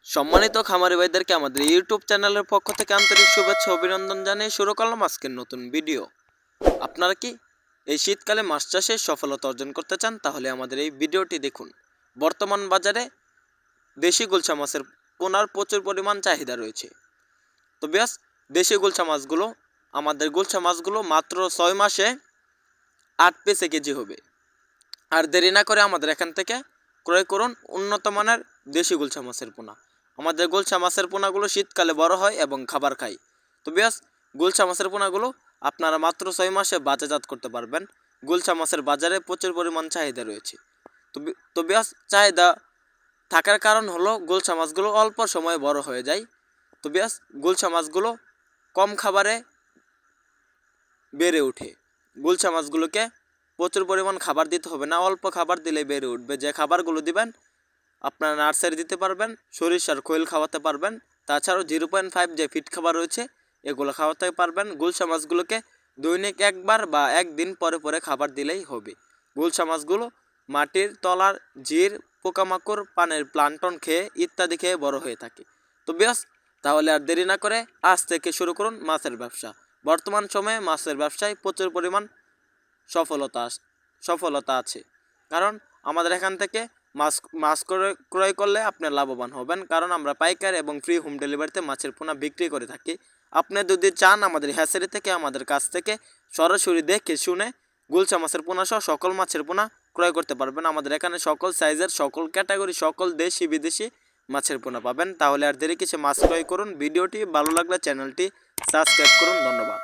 সম্মানিত খামারি ভাইদেরকে আমাদের ইউটিউব চ্যানেলের পক্ষ থেকে আন্তরিক শুভেচ্ছা অভিনন্দন জানিয়ে শুরু করলাম আজকের নতুন ভিডিও। আপনারা কি এই শীতকালে মাছ চাষে সফলতা অর্জন করতে চান? তাহলে আমাদের এই ভিডিওটি দেখুন। বর্তমান বাজারে দেশি গুলশা মাছের পোনার প্রচুর পরিমাণ চাহিদা রয়েছে। তো ব্যাস দেশি গুলশা মাছগুলো আমাদের গুলশা মাছগুলো মাত্র 6 মাসে 8 পিসে কেজি হবে। আর দেরি না করে আমাদের এখান থেকে ক্রয় করুন উন্নত মানের দেশি গুলশা মাছের পোনা। আমাদের গুলশা মাছের পোনাগুলো শীতকালে বড় হয় এবং খাবার খায়। তো ব্যাস গুলশা মাছের পোনাগুলো আপনারা মাত্র 6 মাসে বাজারজাত করতে পারবেন। গুলশা মাছের বাজারে প্রচুর পরিমাণ চাহিদা রয়েছে। তো ব্যাস চাহিদা থাকার কারণ হলো গুলশা মাছগুলো অল্প সময়ে বড় হয়ে যায়। তো ব্যাস গুলশা মাছগুলো কম খাবারে বেড়ে ওঠে। গুলশা মাছগুলোকে প্রচুর পরিমাণ খাবার দিতে হবে না, অল্প খাবার দিলে বেড়ে উঠবে। যে খাবারগুলো দিবেন আপনারা নার্সারি দিতে পারবেন, সরিষার খৈল খাওয়াতে পারবেন, তাছাড়াও 0.5 যে ফিট খাবার রয়েছে এগুলো খাওয়াতে পারবেন। গুলশা মাছগুলোকে দৈনিক একবার বা একদিন পরে পরে খাবার দিলেই হবে। গুলশা মাছগুলো মাটির তলার জির, পোকামাকড়, পানের প্লান্টন খেয়ে ইত্যাদি খেয়ে বড় হয়ে থাকে। তো ব্যাস তাহলে আর দেরি না করে আজ থেকে শুরু করুন মাছের ব্যবসা। বর্তমান সময়ে মাছের ব্যবসায় প্রচুর পরিমাণ সফলতা আছে, কারণ আমাদের এখান থেকে মাছ ক্রয় করলে আপনি লাভবান হবেন, কারণ আমরা পাইকার এবং ফ্রি হোম ডেলিভারিতে মাছের পোনা বিক্রি করে থাকি। আপনি যদি চান আমাদের হ্যাচারি থেকে আমাদের কাছ থেকে সরাসরি দেখে শুনে গুলশা মাছের পোনা সহ সকল মাছের পোনা ক্রয় করতে পারবেন। আমাদের এখানে সকল সাইজের, সকল ক্যাটাগরি, সকল দেশি বিদেশি মাছের পোনা পাবেন। তাহলে আর দেরি কিসে মাছ ক্রয় করুন। ভিডিওটি ভালো লাগলে চ্যানেলটি সাবস্ক্রাইব করুন। ধন্যবাদ।